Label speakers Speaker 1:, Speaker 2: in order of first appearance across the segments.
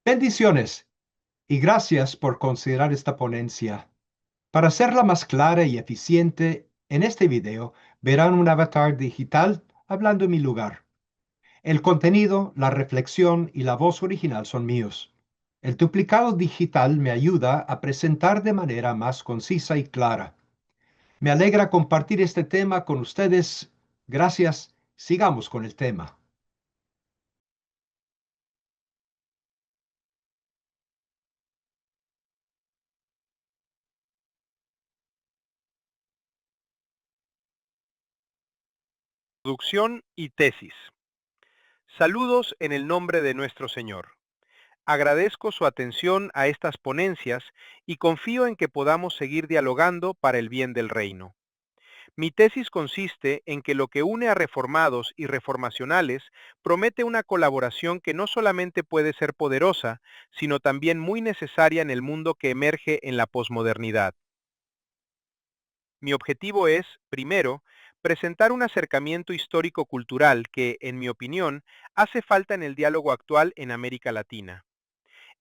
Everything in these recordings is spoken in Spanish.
Speaker 1: Bendiciones y gracias por considerar esta ponencia. Para hacerla más clara y eficiente, en este video verán un avatar digital hablando en mi lugar. El contenido, la reflexión y la voz original son míos. El duplicado digital me ayuda a presentar de manera más concisa y clara. Me alegra compartir este tema con ustedes. Gracias. Sigamos con el tema.
Speaker 2: Introducción y tesis. Saludos en el nombre de nuestro Señor. Agradezco su atención a estas ponencias y confío en que podamos seguir dialogando para el bien del reino. Mi tesis consiste en que lo que une a reformados y reformacionales promete una colaboración que no solamente puede ser poderosa, sino también muy necesaria en el mundo que emerge en la posmodernidad. Mi objetivo es, primero, presentar un acercamiento histórico-cultural que, en mi opinión, hace falta en el diálogo actual en América Latina.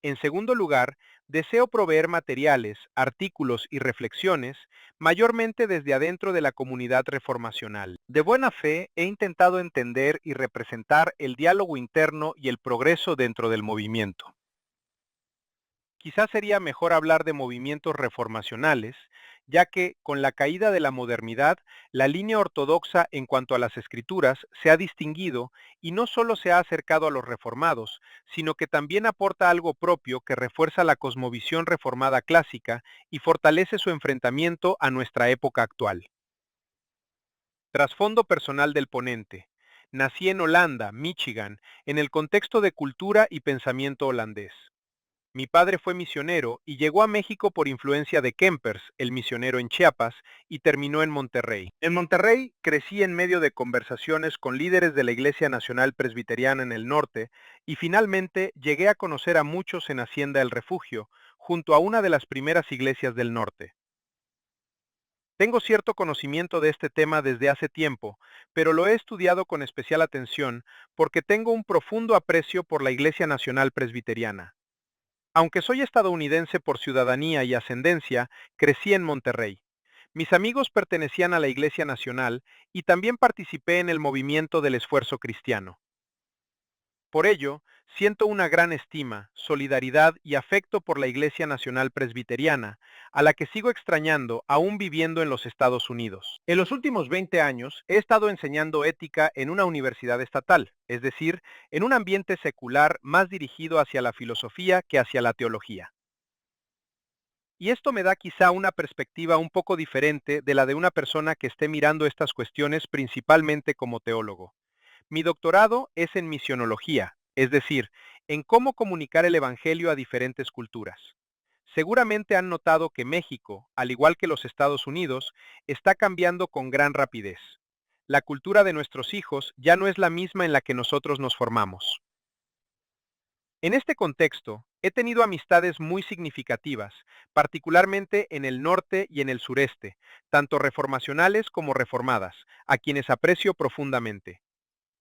Speaker 2: En segundo lugar, deseo proveer materiales, artículos y reflexiones, mayormente desde adentro de la comunidad reformacional. De buena fe, he intentado entender y representar el diálogo interno y el progreso dentro del movimiento. Quizás sería mejor hablar de movimientos reformacionales, ya que, con la caída de la modernidad, la línea ortodoxa en cuanto a las escrituras se ha distinguido y no solo se ha acercado a los reformados, sino que también aporta algo propio que refuerza la cosmovisión reformada clásica y fortalece su enfrentamiento a nuestra época actual. Trasfondo personal del ponente. Nací en Holanda, Michigan, en el contexto de cultura y pensamiento holandés. Mi padre fue misionero y llegó a México por influencia de Kempers, el misionero en Chiapas, y terminó en Monterrey. En Monterrey crecí en medio de conversaciones con líderes de la Iglesia Nacional Presbiteriana en el norte y finalmente llegué a conocer a muchos en Hacienda El Refugio, junto a una de las primeras iglesias del norte. Tengo cierto conocimiento de este tema desde hace tiempo, pero lo he estudiado con especial atención porque tengo un profundo aprecio por la Iglesia Nacional Presbiteriana. Aunque soy estadounidense por ciudadanía y ascendencia, crecí en Monterrey. Mis amigos pertenecían a la Iglesia Nacional y también participé en el movimiento del esfuerzo cristiano. Por ello, siento una gran estima, solidaridad y afecto por la Iglesia Nacional Presbiteriana, a la que sigo extrañando aún viviendo en los Estados Unidos. En los últimos 20 años he estado enseñando ética en una universidad estatal, es decir, en un ambiente secular más dirigido hacia la filosofía que hacia la teología. Y esto me da quizá una perspectiva un poco diferente de la de una persona que esté mirando estas cuestiones principalmente como teólogo. Mi doctorado es en misionología, es decir, en cómo comunicar el Evangelio a diferentes culturas. Seguramente han notado que México, al igual que los Estados Unidos, está cambiando con gran rapidez. La cultura de nuestros hijos ya no es la misma en la que nosotros nos formamos. En este contexto, he tenido amistades muy significativas, particularmente en el norte y en el sureste, tanto reformacionales como reformadas, a quienes aprecio profundamente.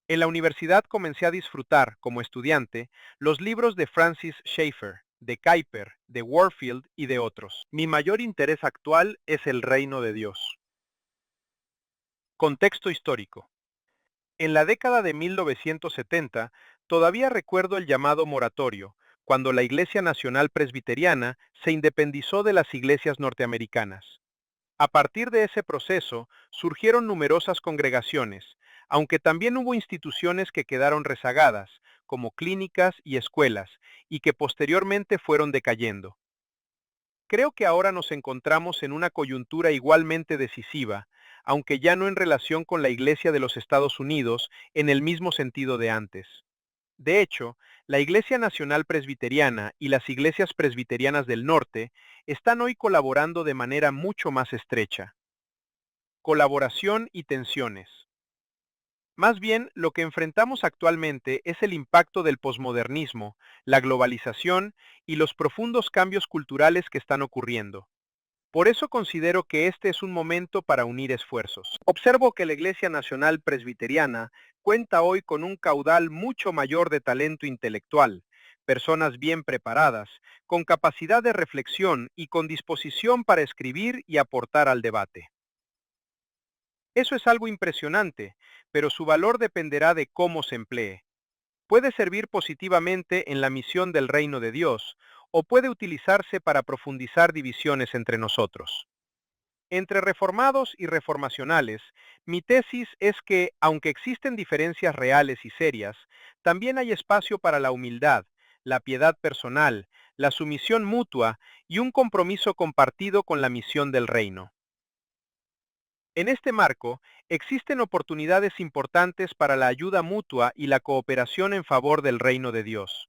Speaker 2: En la universidad comencé a disfrutar, como estudiante, los libros de Francis Schaeffer, de Kuyper, de Warfield y de otros. Mi mayor interés actual es el reino de Dios. Contexto histórico. En la década de 1970, todavía recuerdo el llamado moratorio, cuando la Iglesia Nacional Presbiteriana se independizó de las iglesias norteamericanas. A partir de ese proceso, surgieron numerosas congregaciones, aunque también hubo instituciones que quedaron rezagadas, como clínicas y escuelas, y que posteriormente fueron decayendo. Creo que ahora nos encontramos en una coyuntura igualmente decisiva, aunque ya no en relación con la Iglesia de los Estados Unidos en el mismo sentido de antes. De hecho, la Iglesia Nacional Presbiteriana y las iglesias presbiterianas del norte están hoy colaborando de manera mucho más estrecha. Colaboración y tensiones. Más bien, lo que enfrentamos actualmente es el impacto del posmodernismo, la globalización y los profundos cambios culturales que están ocurriendo. Por eso considero que este es un momento para unir esfuerzos. Observo que la Iglesia Nacional Presbiteriana cuenta hoy con un caudal mucho mayor de talento intelectual, personas bien preparadas, con capacidad de reflexión y con disposición para escribir y aportar al debate. Eso es algo impresionante, pero su valor dependerá de cómo se emplee. Puede servir positivamente en la misión del reino de Dios, o puede utilizarse para profundizar divisiones entre nosotros. Entre reformados y reformacionales, mi tesis es que, aunque existen diferencias reales y serias, también hay espacio para la humildad, la piedad personal, la sumisión mutua y un compromiso compartido con la misión del reino. En este marco, existen oportunidades importantes para la ayuda mutua y la cooperación en favor del reino de Dios.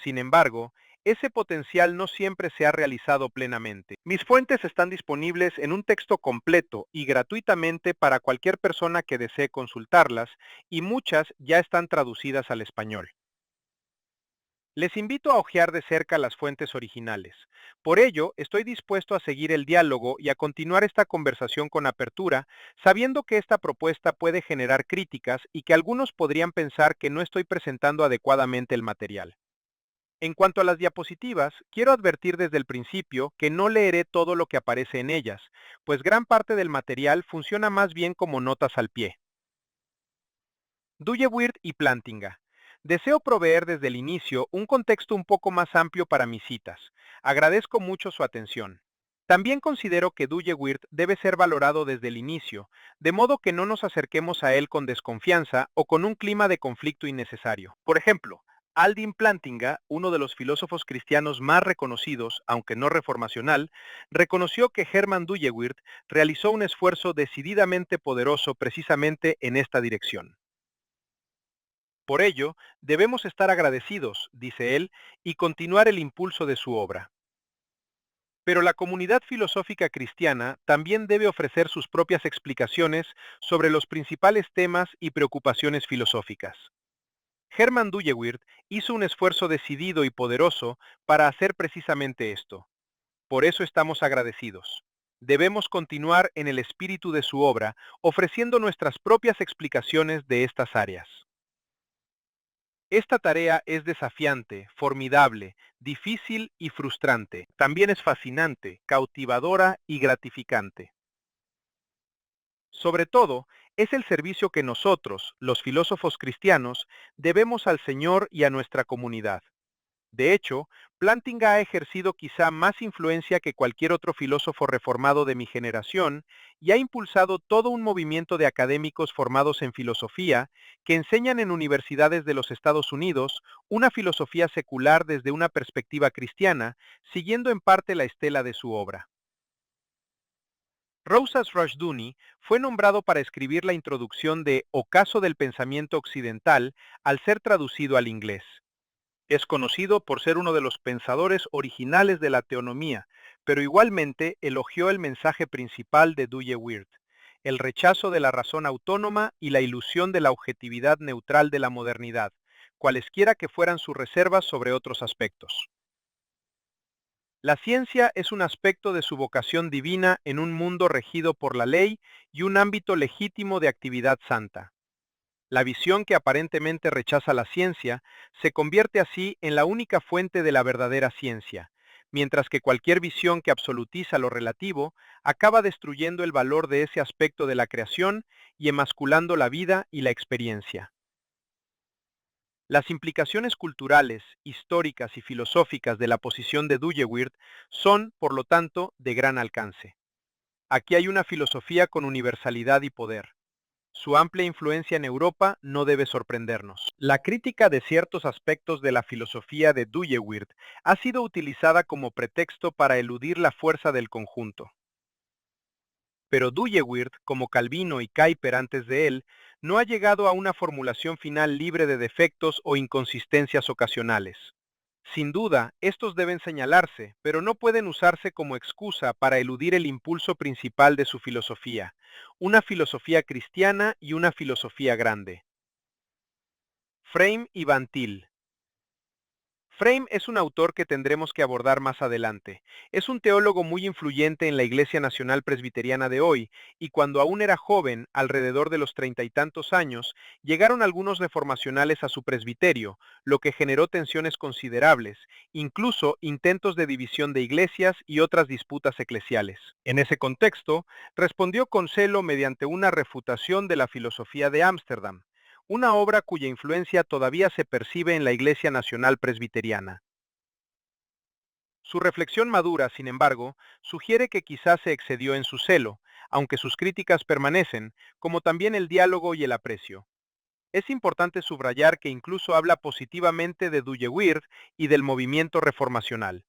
Speaker 2: Sin embargo, ese potencial no siempre se ha realizado plenamente. Mis fuentes están disponibles en un texto completo y gratuitamente para cualquier persona que desee consultarlas, y muchas ya están traducidas al español. Les invito a hojear de cerca las fuentes originales. Por ello, estoy dispuesto a seguir el diálogo y a continuar esta conversación con apertura, sabiendo que esta propuesta puede generar críticas y que algunos podrían pensar que no estoy presentando adecuadamente el material. En cuanto a las diapositivas, quiero advertir desde el principio que no leeré todo lo que aparece en ellas, pues gran parte del material funciona más bien como notas al pie. Duyewirth y Plantinga. Deseo proveer desde el inicio un contexto un poco más amplio para mis citas. Agradezco mucho su atención. También considero que Duyewirth debe ser valorado desde el inicio, de modo que no nos acerquemos a él con desconfianza o con un clima de conflicto innecesario. Por ejemplo, Aldin Plantinga, uno de los filósofos cristianos más reconocidos, aunque no reformacional, reconoció que Hermann Duyewirth realizó un esfuerzo decididamente poderoso precisamente en esta dirección. Por ello, debemos estar agradecidos, dice él, y continuar el impulso de su obra. Pero la comunidad filosófica cristiana también debe ofrecer sus propias explicaciones sobre los principales temas y preocupaciones filosóficas. Hermann Duyewirth hizo un esfuerzo decidido y poderoso para hacer precisamente esto. Por eso estamos agradecidos. Debemos continuar en el espíritu de su obra, ofreciendo nuestras propias explicaciones de estas áreas. Esta tarea es desafiante, formidable, difícil y frustrante. También es fascinante, cautivadora y gratificante. Sobre todo, es el servicio que nosotros, los filósofos cristianos, debemos al Señor y a nuestra comunidad. De hecho, Plantinga ha ejercido quizá más influencia que cualquier otro filósofo reformado de mi generación y ha impulsado todo un movimiento de académicos formados en filosofía que enseñan en universidades de los Estados Unidos una filosofía secular desde una perspectiva cristiana, siguiendo en parte la estela de su obra. Rousas Rushdoony fue nombrado para escribir la introducción de Ocaso del Pensamiento Occidental al ser traducido al inglés. Es conocido por ser uno de los pensadores originales de la teonomía, pero igualmente elogió el mensaje principal de Duyewirth, el rechazo de la razón autónoma y la ilusión de la objetividad neutral de la modernidad, cualesquiera que fueran sus reservas sobre otros aspectos. La ciencia es un aspecto de su vocación divina en un mundo regido por la ley y un ámbito legítimo de actividad santa. La visión que aparentemente rechaza la ciencia se convierte así en la única fuente de la verdadera ciencia, mientras que cualquier visión que absolutiza lo relativo acaba destruyendo el valor de ese aspecto de la creación y emasculando la vida y la experiencia. Las implicaciones culturales, históricas y filosóficas de la posición de Duyewirth son, por lo tanto, de gran alcance. Aquí hay una filosofía con universalidad y poder. Su amplia influencia en Europa no debe sorprendernos. La crítica de ciertos aspectos de la filosofía de Duyewirth ha sido utilizada como pretexto para eludir la fuerza del conjunto. Pero Duyewirth, como Calvino y Kuyper antes de él, no ha llegado a una formulación final libre de defectos o inconsistencias ocasionales. Sin duda, estos deben señalarse, pero no pueden usarse como excusa para eludir el impulso principal de su filosofía, una filosofía cristiana y una filosofía grande. Frame y Van Til. Frame es un autor que tendremos que abordar más adelante. Es un teólogo muy influyente en la Iglesia Nacional Presbiteriana de hoy, y cuando aún era joven, alrededor de los 30 y tantos años, llegaron algunos reformacionales a su presbiterio, lo que generó tensiones considerables, incluso intentos de división de iglesias y otras disputas eclesiales. En ese contexto, respondió con celo mediante una refutación de la filosofía de Ámsterdam, una obra cuya influencia todavía se percibe en la Iglesia Nacional Presbiteriana. Su reflexión madura, sin embargo, sugiere que quizás se excedió en su celo, aunque sus críticas permanecen, como también el diálogo y el aprecio. Es importante subrayar que incluso habla positivamente de Dugewirth y del movimiento reformacional.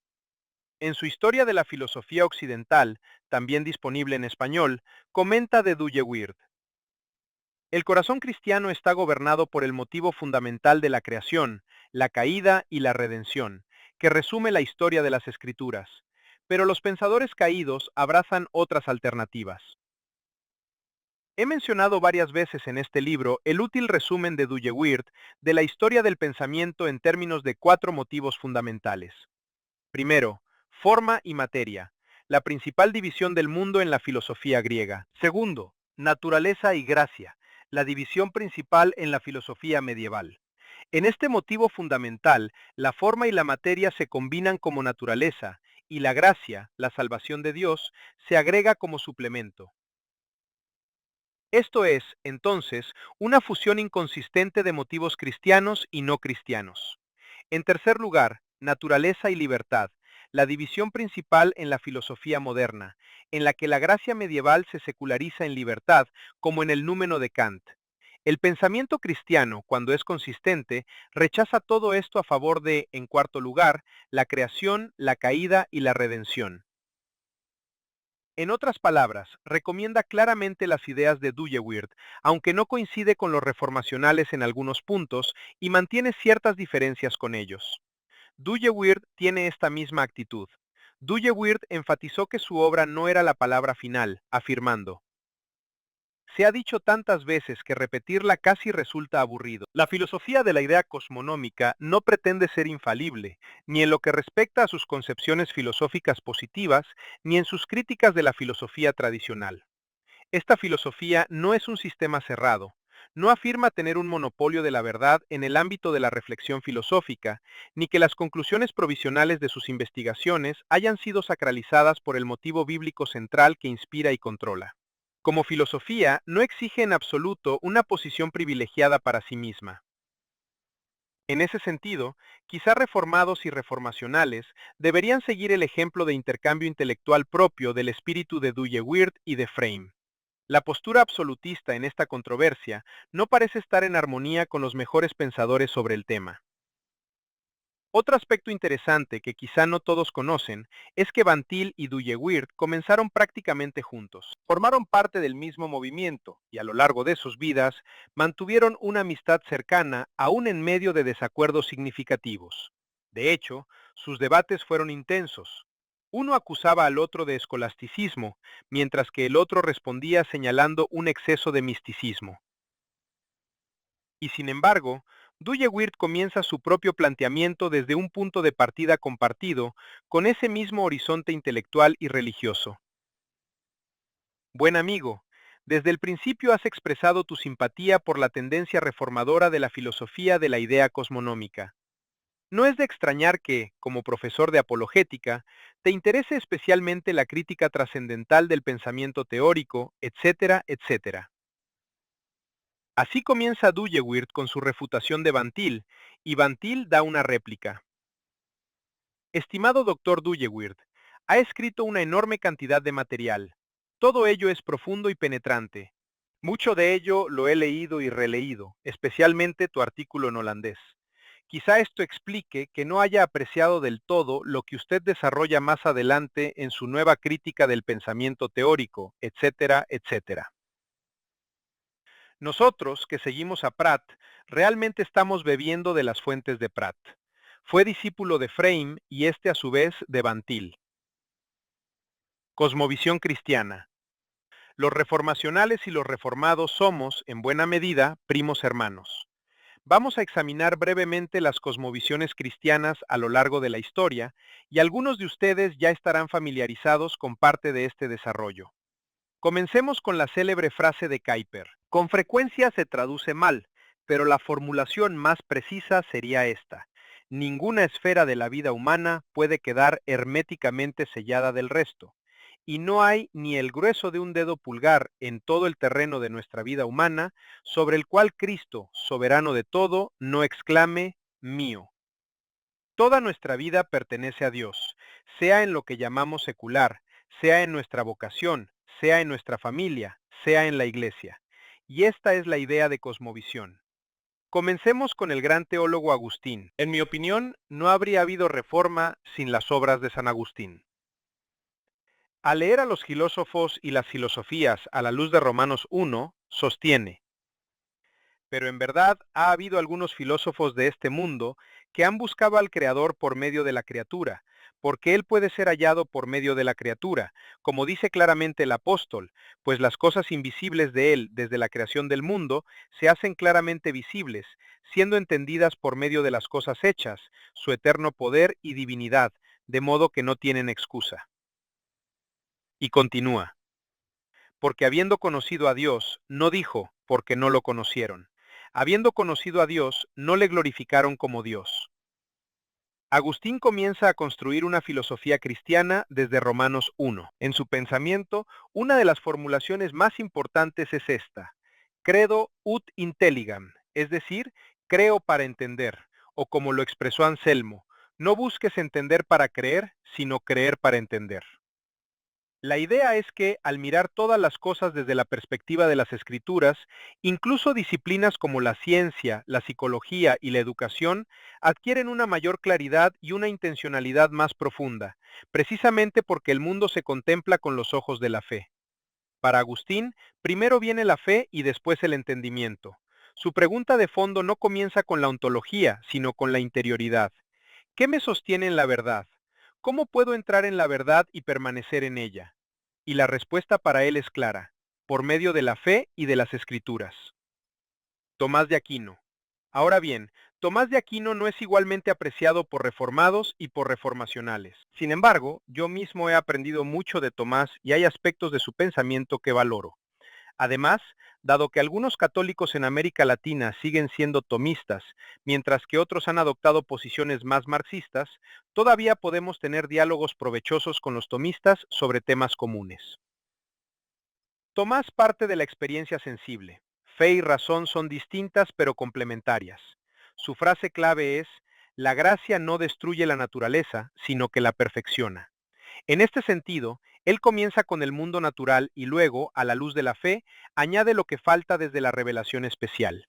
Speaker 2: En su Historia de la Filosofía Occidental, también disponible en español, comenta de Dugewirth: el corazón cristiano está gobernado por el motivo fundamental de la creación, la caída y la redención, que resume la historia de las Escrituras. Pero los pensadores caídos abrazan otras alternativas. He mencionado varias veces en este libro el útil resumen de Dugewirth de la historia del pensamiento en términos de 4 motivos fundamentales. Primero, forma y materia, la principal división del mundo en la filosofía griega. Segundo, naturaleza y gracia, la división principal en la filosofía medieval. En este motivo fundamental, la forma y la materia se combinan como naturaleza, y la gracia, la salvación de Dios, se agrega como suplemento. Esto es, entonces, una fusión inconsistente de motivos cristianos y no cristianos. En tercer lugar, naturaleza y libertad, la división principal en la filosofía moderna, en la que la gracia medieval se seculariza en libertad, como en el númeno de Kant. El pensamiento cristiano, cuando es consistente, rechaza todo esto a favor de, en cuarto lugar, la creación, la caída y la redención. En otras palabras, recomienda claramente las ideas de Dugewirth, aunque no coincide con los reformacionales en algunos puntos y mantiene ciertas diferencias con ellos. Dugewirth tiene esta misma actitud. Dugewirth enfatizó que su obra no era la palabra final, afirmando: se ha dicho tantas veces que repetirla casi resulta aburrido. La filosofía de la idea cosmonómica no pretende ser infalible, ni en lo que respecta a sus concepciones filosóficas positivas, ni en sus críticas de la filosofía tradicional. Esta filosofía no es un sistema cerrado, no afirma tener un monopolio de la verdad en el ámbito de la reflexión filosófica, ni que las conclusiones provisionales de sus investigaciones hayan sido sacralizadas por el motivo bíblico central que inspira y controla. Como filosofía, no exige en absoluto una posición privilegiada para sí misma. En ese sentido, quizá reformados y reformacionales deberían seguir el ejemplo de intercambio intelectual propio del espíritu de Dugewirth y de Frame. La postura absolutista en esta controversia no parece estar en armonía con los mejores pensadores sobre el tema. Otro aspecto interesante que quizá no todos conocen es que Van Til y Dugewirth comenzaron prácticamente juntos. Formaron parte del mismo movimiento y a lo largo de sus vidas mantuvieron una amistad cercana aún en medio de desacuerdos significativos. De hecho, sus debates fueron intensos. Uno acusaba al otro de escolasticismo, mientras que el otro respondía señalando un exceso de misticismo. Y sin embargo, Dugewirth comienza su propio planteamiento desde un punto de partida compartido, con ese mismo horizonte intelectual y religioso. Buen amigo, desde el principio has expresado tu simpatía por la tendencia reformadora de la filosofía de la idea cosmonómica. No es de extrañar que, como profesor de apologética, te interese especialmente la crítica trascendental del pensamiento teórico, etcétera, etcétera. Así comienza Dugewirth con su refutación de Van Til, y Van Til da una réplica. Estimado doctor Dugewirth, ha escrito una enorme cantidad de material. Todo ello es profundo y penetrante. Mucho de ello lo he leído y releído, especialmente tu artículo en holandés. Quizá esto explique que no haya apreciado del todo lo que usted desarrolla más adelante en su nueva crítica del pensamiento teórico, etcétera, etcétera. Nosotros, que seguimos a Pratt, realmente estamos bebiendo de las fuentes de Pratt. Fue discípulo de Frame y este a su vez de Van Til. Cosmovisión cristiana. Los reformacionales y los reformados somos, en buena medida, primos hermanos. Vamos a examinar brevemente las cosmovisiones cristianas a lo largo de la historia, y algunos de ustedes ya estarán familiarizados con parte de este desarrollo. Comencemos con la célebre frase de Kuyper. Con frecuencia se traduce mal, pero la formulación más precisa sería esta: ninguna esfera de la vida humana puede quedar herméticamente sellada del resto, y no hay ni el grueso de un dedo pulgar en todo el terreno de nuestra vida humana sobre el cual Cristo, soberano de todo, no exclame mío. Toda nuestra vida pertenece a Dios, sea en lo que llamamos secular, sea en nuestra vocación, sea en nuestra familia, sea en la iglesia. Y esta es la idea de cosmovisión. Comencemos con el gran teólogo Agustín. En mi opinión, no habría habido reforma sin las obras de San Agustín. Al leer a los filósofos y las filosofías a la luz de Romanos 1, sostiene: pero en verdad ha habido algunos filósofos de este mundo que han buscado al Creador por medio de la criatura, porque Él puede ser hallado por medio de la criatura, como dice claramente el apóstol, pues las cosas invisibles de Él desde la creación del mundo se hacen claramente visibles, siendo entendidas por medio de las cosas hechas, su eterno poder y divinidad, de modo que no tienen excusa. Y continúa: porque habiendo conocido a Dios, no dijo, porque no lo conocieron. Habiendo conocido a Dios, no le glorificaron como Dios. Agustín comienza a construir una filosofía cristiana desde Romanos 1. En su pensamiento, una de las formulaciones más importantes es esta: credo ut intelligam, es decir, creo para entender, o como lo expresó Anselmo, no busques entender para creer, sino creer para entender. La idea es que, al mirar todas las cosas desde la perspectiva de las escrituras, incluso disciplinas como la ciencia, la psicología y la educación adquieren una mayor claridad y una intencionalidad más profunda, precisamente porque el mundo se contempla con los ojos de la fe. Para Agustín, primero viene la fe y después el entendimiento. Su pregunta de fondo no comienza con la ontología, sino con la interioridad. ¿Qué me sostiene en la verdad? ¿Cómo puedo entrar en la verdad y permanecer en ella? Y la respuesta para él es clara: por medio de la fe y de las escrituras. Tomás de Aquino. Ahora bien, Tomás de Aquino no es igualmente apreciado por reformados y por reformacionales. Sin embargo, yo mismo he aprendido mucho de Tomás y hay aspectos de su pensamiento que valoro. Además, dado que algunos católicos en América Latina siguen siendo tomistas, mientras que otros han adoptado posiciones más marxistas, todavía podemos tener diálogos provechosos con los tomistas sobre temas comunes. Tomás parte de la experiencia sensible. Fe y razón son distintas pero complementarias. Su frase clave es: la gracia no destruye la naturaleza, sino que la perfecciona. En este sentido, él comienza con el mundo natural y luego, a la luz de la fe, añade lo que falta desde la revelación especial.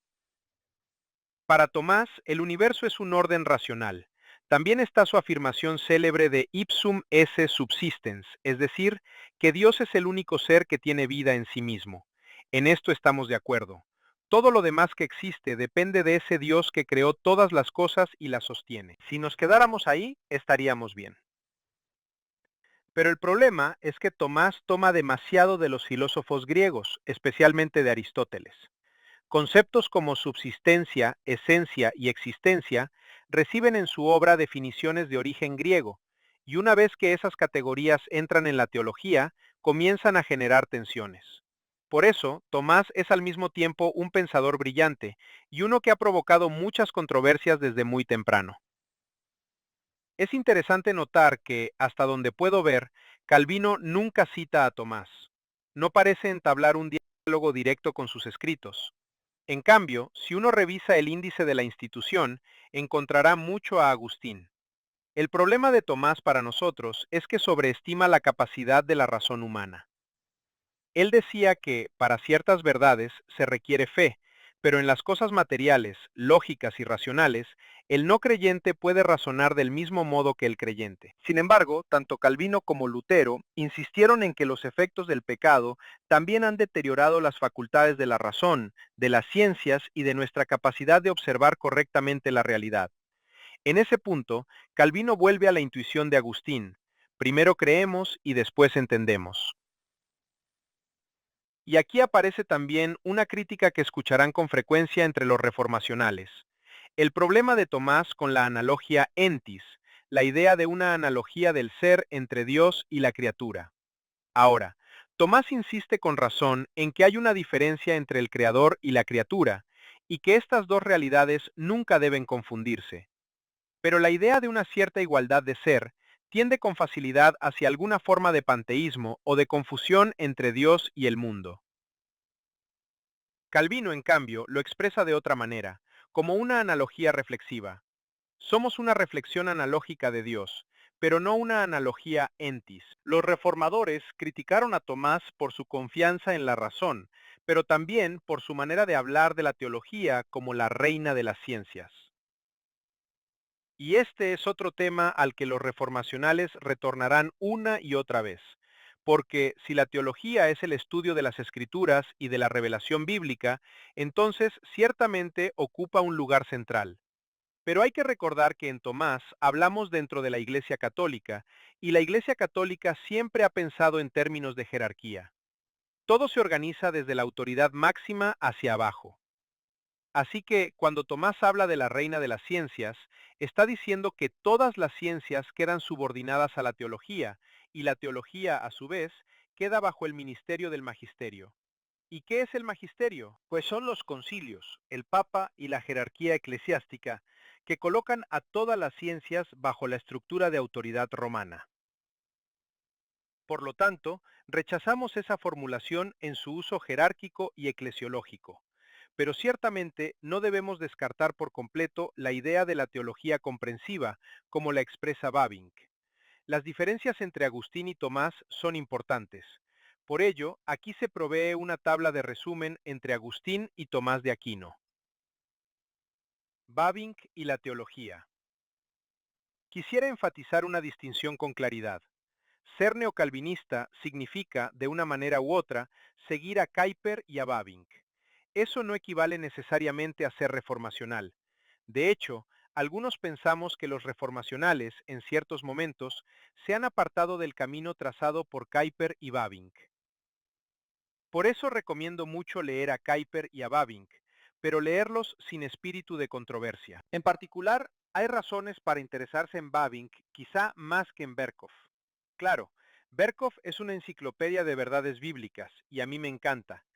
Speaker 2: Para Tomás, el universo es un orden racional. También está su afirmación célebre de ipsum esse subsistens, es decir, que Dios es el único ser que tiene vida en sí mismo. En esto estamos de acuerdo. Todo lo demás que existe depende de ese Dios que creó todas las cosas y las sostiene. Si nos quedáramos ahí, estaríamos bien. Pero el problema es que Tomás toma demasiado de los filósofos griegos, especialmente de Aristóteles. Conceptos como subsistencia, esencia y existencia reciben en su obra definiciones de origen griego, y una vez que esas categorías entran en la teología, comienzan a generar tensiones. Por eso, Tomás es al mismo tiempo un pensador brillante y uno que ha provocado muchas controversias desde muy temprano. Es interesante notar que, hasta donde puedo ver, Calvino nunca cita a Tomás. No parece entablar un diálogo directo con sus escritos. En cambio, si uno revisa el índice de la institución, encontrará mucho a Agustín. El problema de Tomás para nosotros es que sobreestima la capacidad de la razón humana. Él decía que, para ciertas verdades, se requiere fe, pero en las cosas materiales, lógicas y racionales, el no creyente puede razonar del mismo modo que el creyente. Sin embargo, tanto Calvino como Lutero insistieron en que los efectos del pecado también han deteriorado las facultades de la razón, de las ciencias y de nuestra capacidad de observar correctamente la realidad. En ese punto, Calvino vuelve a la intuición de Agustín: primero creemos y después entendemos. Y aquí aparece también una crítica que escucharán con frecuencia entre los reformacionales. El problema de Tomás con la analogía entis, la idea de una analogía del ser entre Dios y la criatura. Ahora, Tomás insiste con razón en que hay una diferencia entre el creador y la criatura, y que estas dos realidades nunca deben confundirse. Pero la idea de una cierta igualdad de ser tiende con facilidad hacia alguna forma de panteísmo o de confusión entre Dios y el mundo. Calvino, en cambio, lo expresa de otra manera, como una analogía reflexiva. Somos una reflexión analógica de Dios, pero no una analogía entis. Los reformadores criticaron a Tomás por su confianza en la razón, pero también por su manera de hablar de la teología como la reina de las ciencias. Y este es otro tema al que los reformacionales retornarán una y otra vez, porque si la teología es el estudio de las escrituras y de la revelación bíblica, entonces ciertamente ocupa un lugar central. Pero hay que recordar que en Tomás hablamos dentro de la Iglesia Católica, y la Iglesia Católica siempre ha pensado en términos de jerarquía. Todo se organiza desde la autoridad máxima hacia abajo. Así que cuando Tomás habla de la reina de las ciencias, está diciendo que todas las ciencias quedan subordinadas a la teología, y la teología, a su vez, queda bajo el ministerio del magisterio. ¿Y qué es el magisterio? Pues son los concilios, el papa y la jerarquía eclesiástica, que colocan a todas las ciencias bajo la estructura de autoridad romana. Por lo tanto, rechazamos esa formulación en su uso jerárquico y eclesiológico. Pero ciertamente no debemos descartar por completo la idea de la teología comprensiva, como la expresa Bavinck. Las diferencias entre Agustín y Tomás son importantes. Por ello, aquí se provee una tabla de resumen entre Agustín y Tomás de Aquino. Bavinck y la teología. Quisiera enfatizar una distinción con claridad. Ser neocalvinista significa, de una manera u otra, seguir a Kuyper y a Bavinck. Eso no equivale necesariamente a ser reformacional. De hecho, algunos pensamos que los reformacionales, en ciertos momentos, se han apartado del camino trazado por Kuyper y Bavinck. Por eso recomiendo mucho leer a Kuyper y a Bavinck, pero leerlos sin espíritu de controversia. En particular, hay razones para interesarse en Bavinck, quizá más que en Berkhoff. Claro, Berkhoff es una enciclopedia de verdades bíblicas, y a mí me encanta,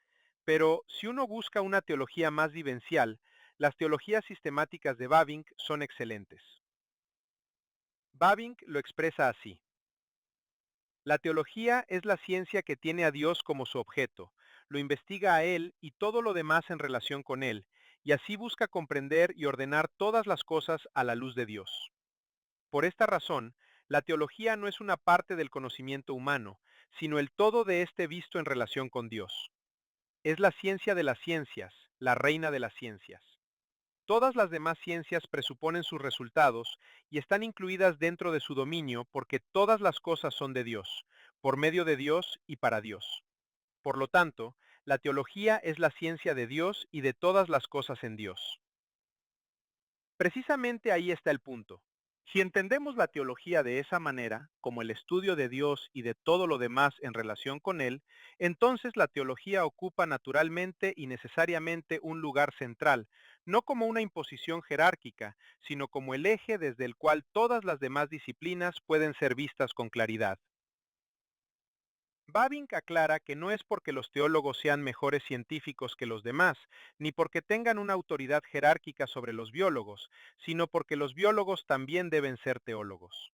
Speaker 2: pero si uno busca una teología más vivencial, las teologías sistemáticas de Bavinck son excelentes. Bavinck lo expresa así. La teología es la ciencia que tiene a Dios como su objeto, lo investiga a Él y todo lo demás en relación con Él, y así busca comprender y ordenar todas las cosas a la luz de Dios. Por esta razón, la teología no es una parte del conocimiento humano, sino el todo de este visto en relación con Dios. Es la ciencia de las ciencias, la reina de las ciencias. Todas las demás ciencias presuponen sus resultados y están incluidas dentro de su dominio porque todas las cosas son de Dios, por medio de Dios y para Dios. Por lo tanto, la teología es la ciencia de Dios y de todas las cosas en Dios. Precisamente ahí está el punto. Si entendemos la teología de esa manera, como el estudio de Dios y de todo lo demás en relación con Él, entonces la teología ocupa naturalmente y necesariamente un lugar central, no como una imposición jerárquica, sino como el eje desde el cual todas las demás disciplinas pueden ser vistas con claridad. Bavinck aclara que no es porque los teólogos sean mejores científicos que los demás, ni porque tengan una autoridad jerárquica sobre los biólogos, sino porque los biólogos también deben ser teólogos.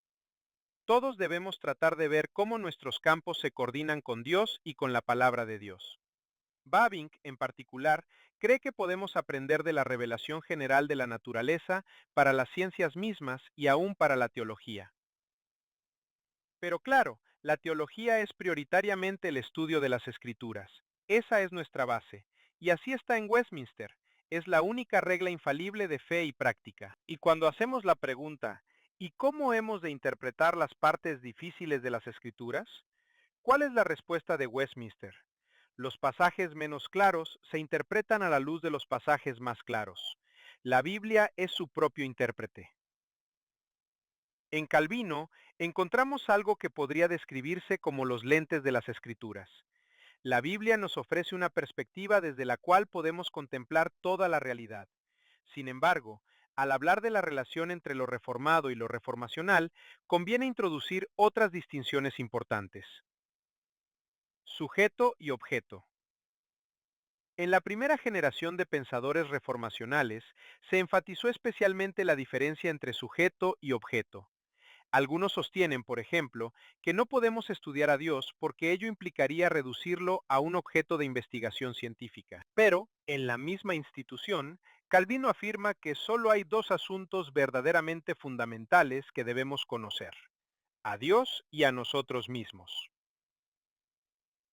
Speaker 2: Todos debemos tratar de ver cómo nuestros campos se coordinan con Dios y con la palabra de Dios. Bavinck, en particular, cree que podemos aprender de la revelación general de la naturaleza para las ciencias mismas y aún para la teología. Pero claro, la teología es prioritariamente el estudio de las escrituras. Esa es nuestra base. Y así está en Westminster. Es la única regla infalible de fe y práctica. Y cuando hacemos la pregunta, ¿y cómo hemos de interpretar las partes difíciles de las escrituras? ¿Cuál es la respuesta de Westminster? Los pasajes menos claros se interpretan a la luz de los pasajes más claros. La Biblia es su propio intérprete. En Calvino encontramos algo que podría describirse como los lentes de las escrituras. La Biblia nos ofrece una perspectiva desde la cual podemos contemplar toda la realidad. Sin embargo, al hablar de la relación entre lo reformado y lo reformacional, conviene introducir otras distinciones importantes. Sujeto y objeto. En la primera generación de pensadores reformacionales, se enfatizó especialmente la diferencia entre sujeto y objeto. Algunos sostienen, por ejemplo, que no podemos estudiar a Dios porque ello implicaría reducirlo a un objeto de investigación científica. Pero, en la misma institución, Calvino afirma que solo hay dos asuntos verdaderamente fundamentales que debemos conocer: a Dios y a nosotros mismos.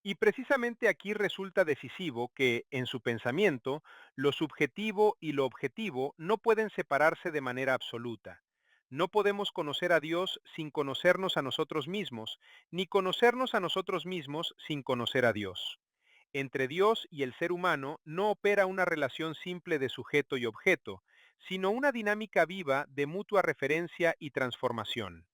Speaker 2: Y precisamente aquí resulta decisivo que, en su pensamiento, lo subjetivo y lo objetivo no pueden separarse de manera absoluta. No podemos conocer a Dios sin conocernos a nosotros mismos, ni conocernos a nosotros mismos sin conocer a Dios. Entre Dios y el ser humano no opera una relación simple de sujeto y objeto, sino una dinámica viva de mutua referencia y transformación.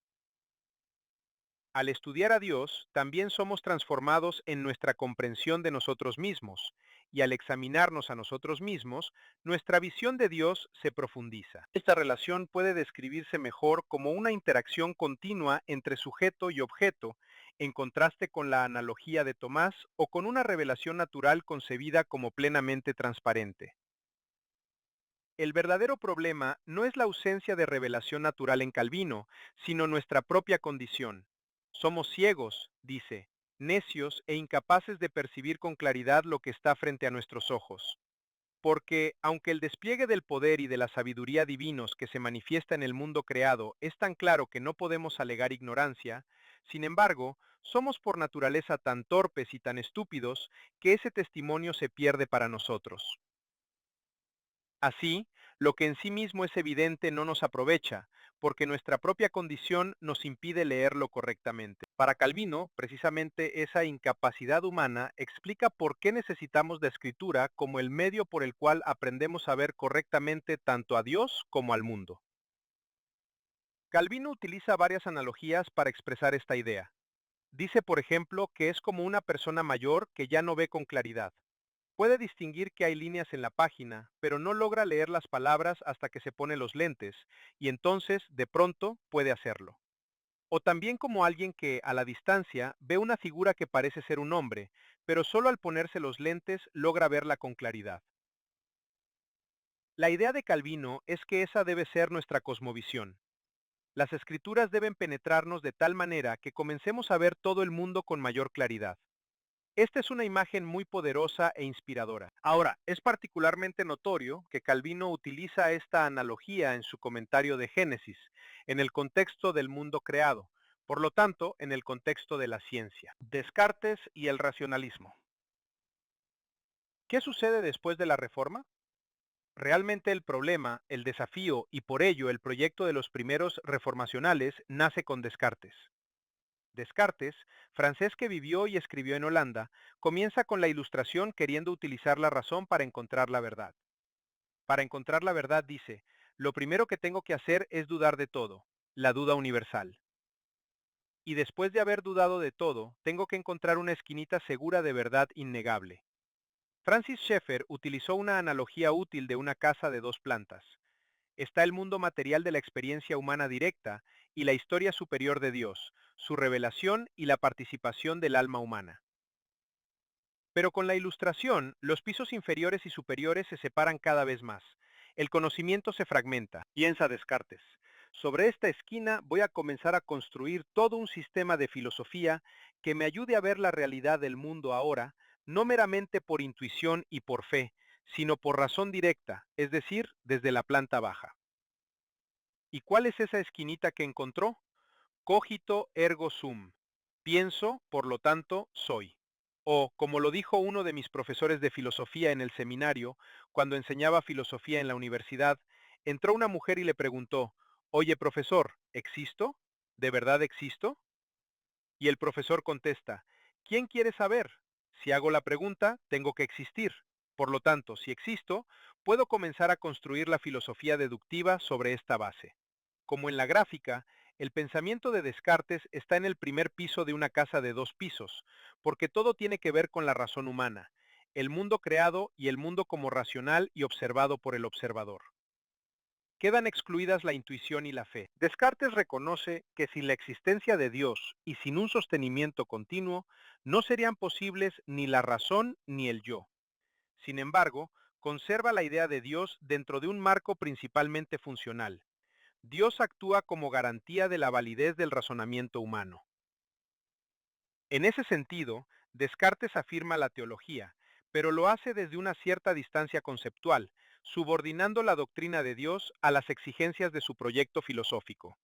Speaker 2: Al estudiar a Dios, también somos transformados en nuestra comprensión de nosotros mismos, y al examinarnos a nosotros mismos, nuestra visión de Dios se profundiza. Esta relación puede describirse mejor como una interacción continua entre sujeto y objeto, en contraste con la analogía de Tomás o con una revelación natural concebida como plenamente transparente. El verdadero problema no es la ausencia de revelación natural en Calvino, sino nuestra propia condición. Somos ciegos, dice, necios e incapaces de percibir con claridad lo que está frente a nuestros ojos. Porque, aunque el despliegue del poder y de la sabiduría divinos que se manifiesta en el mundo creado es tan claro que no podemos alegar ignorancia, sin embargo, somos por naturaleza tan torpes y tan estúpidos que ese testimonio se pierde para nosotros. Así, lo que en sí mismo es evidente no nos aprovecha, porque nuestra propia condición nos impide leerlo correctamente. Para Calvino, precisamente esa incapacidad humana explica por qué necesitamos de escritura como el medio por el cual aprendemos a ver correctamente tanto a Dios como al mundo. Calvino utiliza varias analogías para expresar esta idea. Dice, por ejemplo, que es como una persona mayor que ya no ve con claridad. Puede distinguir que hay líneas en la página, pero no logra leer las palabras hasta que se pone los lentes, y entonces, de pronto, puede hacerlo. O también como alguien que, a la distancia, ve una figura que parece ser un hombre, pero solo al ponerse los lentes logra verla con claridad. La idea de Calvino es que esa debe ser nuestra cosmovisión. Las escrituras deben penetrarnos de tal manera que comencemos a ver todo el mundo con mayor claridad. Esta es una imagen muy poderosa e inspiradora. Ahora, es particularmente notorio que Calvino utiliza esta analogía en su comentario de Génesis, en el contexto del mundo creado, por lo tanto, en el contexto de la ciencia. Descartes y el racionalismo. ¿Qué sucede después de la Reforma? Realmente el problema, el desafío y por ello el proyecto de los primeros reformacionales nace con Descartes. Descartes, francés que vivió y escribió en Holanda, comienza con la Ilustración queriendo utilizar la razón para encontrar la verdad. Para encontrar la verdad dice, lo primero que tengo que hacer es dudar de todo, la duda universal. Y después de haber dudado de todo, tengo que encontrar una esquinita segura de verdad innegable. Francis Schaeffer utilizó una analogía útil de una casa de dos plantas. Está el mundo material de la experiencia humana directa y la historia superior de Dios, su revelación y la participación del alma humana. Pero con la Ilustración, los pisos inferiores y superiores se separan cada vez más. El conocimiento se fragmenta. Piensa Descartes. Sobre esta esquina voy a comenzar a construir todo un sistema de filosofía que me ayude a ver la realidad del mundo ahora, no meramente por intuición y por fe, sino por razón directa, es decir, desde la planta baja. ¿Y cuál es esa esquinita que encontró? Cogito ergo sum. Pienso, por lo tanto, soy. O, como lo dijo uno de mis profesores de filosofía en el seminario, cuando enseñaba filosofía en la universidad, entró una mujer y le preguntó, oye, profesor, ¿existo? ¿De verdad existo? Y el profesor contesta, ¿quién quiere saber? Si hago la pregunta, tengo que existir. Por lo tanto, si existo, puedo comenzar a construir la filosofía deductiva sobre esta base. Como en la gráfica, El pensamiento de Descartes está en el primer piso de una casa de 2 pisos, porque todo tiene que ver con la razón humana, el mundo creado y el mundo como racional y observado por el observador. Quedan excluidas la intuición y la fe. Descartes reconoce que sin la existencia de Dios y sin un sostenimiento continuo, no serían posibles ni la razón ni el yo. Sin embargo, conserva la idea de Dios dentro de un marco principalmente funcional. Dios actúa como garantía de la validez del razonamiento humano. En ese sentido, Descartes afirma la teología, pero lo hace desde una cierta distancia conceptual, subordinando la doctrina de Dios a las exigencias de su proyecto filosófico.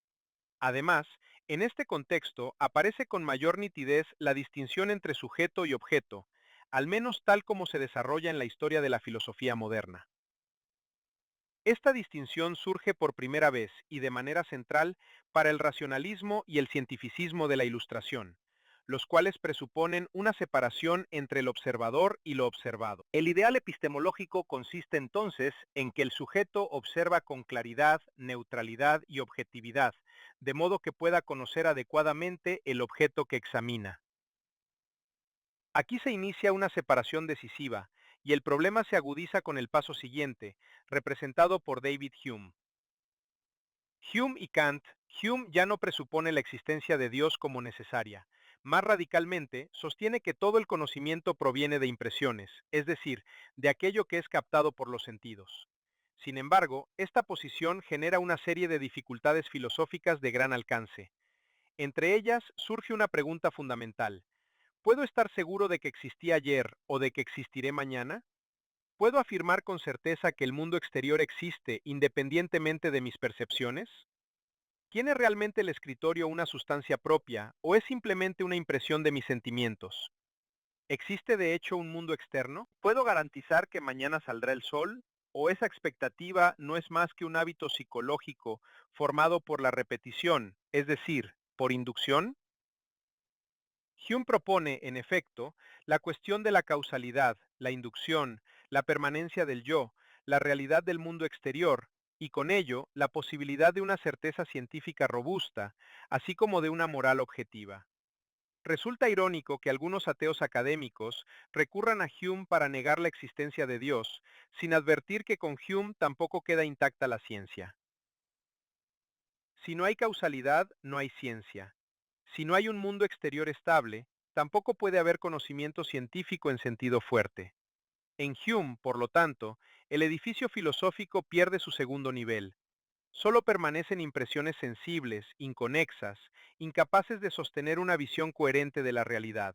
Speaker 2: Además, en este contexto aparece con mayor nitidez la distinción entre sujeto y objeto, al menos tal como se desarrolla en la historia de la filosofía moderna. Esta distinción surge por primera vez y de manera central para el racionalismo y el cientificismo de la Ilustración, los cuales presuponen una separación entre el observador y lo observado. El ideal epistemológico consiste entonces en que el sujeto observa con claridad, neutralidad y objetividad, de modo que pueda conocer adecuadamente el objeto que examina. Aquí se inicia una separación decisiva, y el problema se agudiza con el paso siguiente, representado por David Hume. Hume y Kant, Hume ya no presupone la existencia de Dios como necesaria. Más radicalmente, sostiene que todo el conocimiento proviene de impresiones, es decir, de aquello que es captado por los sentidos. Sin embargo, esta posición genera una serie de dificultades filosóficas de gran alcance. Entre ellas surge una pregunta fundamental. ¿Puedo estar seguro de que existí ayer o de que existiré mañana? ¿Puedo afirmar con certeza que el mundo exterior existe independientemente de mis percepciones? ¿Tiene realmente el escritorio una sustancia propia o es simplemente una impresión de mis sentimientos? ¿Existe de hecho un mundo externo? ¿Puedo garantizar que mañana saldrá el sol? ¿O esa expectativa no es más que un hábito psicológico formado por la repetición, es decir, por inducción? Hume propone, en efecto, la cuestión de la causalidad, la inducción, la permanencia del yo, la realidad del mundo exterior, y con ello la posibilidad de una certeza científica robusta, así como de una moral objetiva. Resulta irónico que algunos ateos académicos recurran a Hume para negar la existencia de Dios, sin advertir que con Hume tampoco queda intacta la ciencia. Si no hay causalidad, no hay ciencia. Si no hay un mundo exterior estable, tampoco puede haber conocimiento científico en sentido fuerte. En Hume, por lo tanto, el edificio filosófico pierde su segundo nivel. Solo permanecen impresiones sensibles, inconexas, incapaces de sostener una visión coherente de la realidad.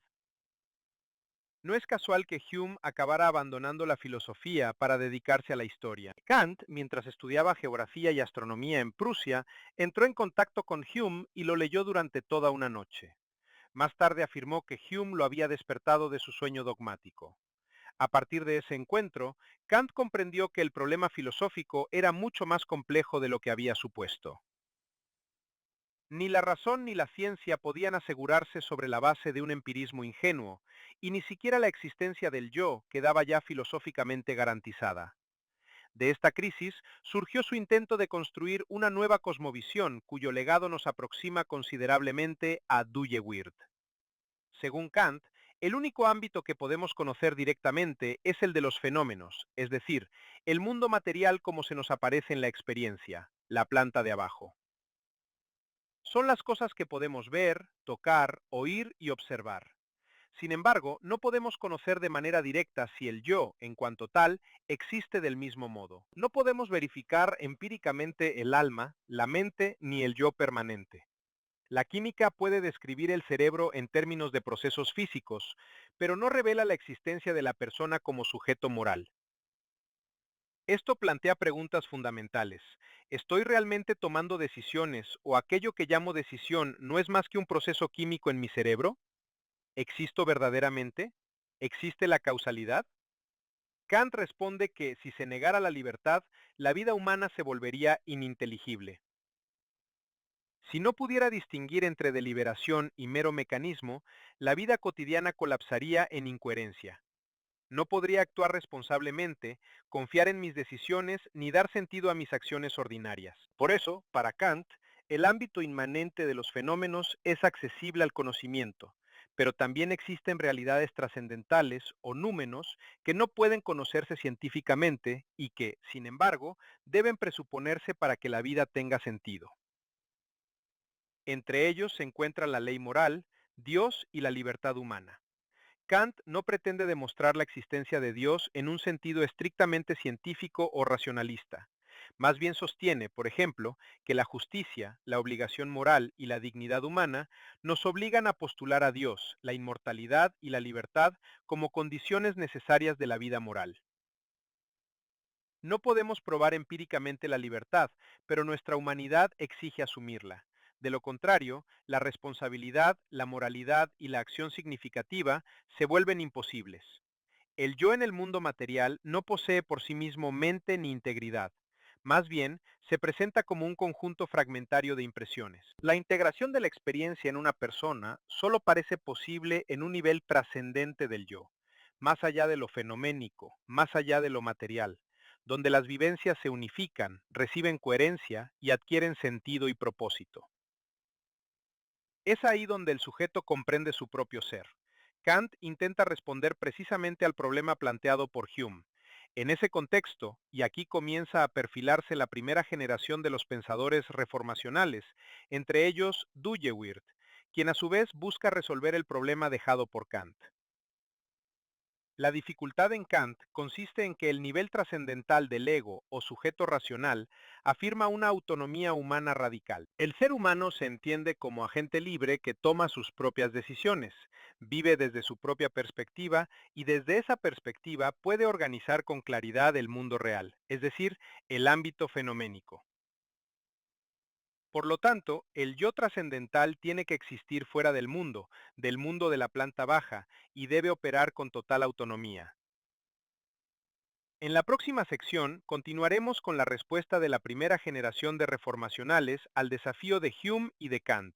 Speaker 2: No es casual que Hume acabara abandonando la filosofía para dedicarse a la historia. Kant, mientras estudiaba geografía y astronomía en Prusia, entró en contacto con Hume y lo leyó durante toda una noche. Más tarde afirmó que Hume lo había despertado de su sueño dogmático. A partir de ese encuentro, Kant comprendió que el problema filosófico era mucho más complejo de lo que había supuesto. Ni la razón ni la ciencia podían asegurarse sobre la base de un empirismo ingenuo, y ni siquiera la existencia del yo quedaba ya filosóficamente garantizada. De esta crisis surgió su intento de construir una nueva cosmovisión cuyo legado nos aproxima considerablemente a Dewey. Según Kant, el único ámbito que podemos conocer directamente es el de los fenómenos, es decir, el mundo material como se nos aparece en la experiencia, la planta de abajo. Son las cosas que podemos ver, tocar, oír y observar. Sin embargo, no podemos conocer de manera directa si el yo, en cuanto tal, existe del mismo modo. No podemos verificar empíricamente el alma, la mente ni el yo permanente. La química puede describir el cerebro en términos de procesos físicos, pero no revela la existencia de la persona como sujeto moral. Esto plantea preguntas fundamentales. ¿Estoy realmente tomando decisiones o aquello que llamo decisión no es más que un proceso químico en mi cerebro? ¿Existo verdaderamente? ¿Existe la causalidad? Kant responde que si se negara la libertad, la vida humana se volvería ininteligible. Si no pudiera distinguir entre deliberación y mero mecanismo, la vida cotidiana colapsaría en incoherencia. No podría actuar responsablemente, confiar en mis decisiones ni dar sentido a mis acciones ordinarias. Por eso, para Kant, El ámbito inmanente de los fenómenos es accesible al conocimiento, pero también existen realidades trascendentales o númenos que no pueden conocerse científicamente y que, sin embargo, deben presuponerse para que la vida tenga sentido. Entre ellos se encuentra la ley moral, Dios y la libertad humana. Kant no pretende demostrar la existencia de Dios en un sentido estrictamente científico o racionalista. Más bien sostiene, por ejemplo, que la justicia, la obligación moral y la dignidad humana nos obligan a postular a Dios, la inmortalidad y la libertad como condiciones necesarias de la vida moral. No podemos probar empíricamente la libertad, pero nuestra humanidad exige asumirla. De lo contrario, la responsabilidad, la moralidad y la acción significativa se vuelven imposibles. El yo en el mundo material no posee por sí mismo mente ni integridad. Más bien, se presenta como un conjunto fragmentario de impresiones. La integración de la experiencia en una persona solo parece posible en un nivel trascendente del yo, más allá de lo fenoménico, más allá de lo material, donde las vivencias se unifican, reciben coherencia y adquieren sentido y propósito. Es ahí donde el sujeto comprende su propio ser. Kant intenta responder precisamente al problema planteado por Hume. En ese contexto, y aquí comienza a perfilarse la primera generación de los pensadores reformacionales, entre ellos Dewey, quien a su vez busca resolver el problema dejado por Kant. La dificultad en Kant consiste en que el nivel trascendental del ego o sujeto racional afirma una autonomía humana radical. El ser humano se entiende como agente libre que toma sus propias decisiones, vive desde su propia perspectiva y desde esa perspectiva puede organizar con claridad el mundo real, es decir, el ámbito fenoménico. Por lo tanto, el yo trascendental tiene que existir fuera del mundo de la planta baja, y debe operar con total autonomía. En la próxima sección continuaremos con la respuesta de la primera generación de reformacionales al desafío de Hume y de Kant.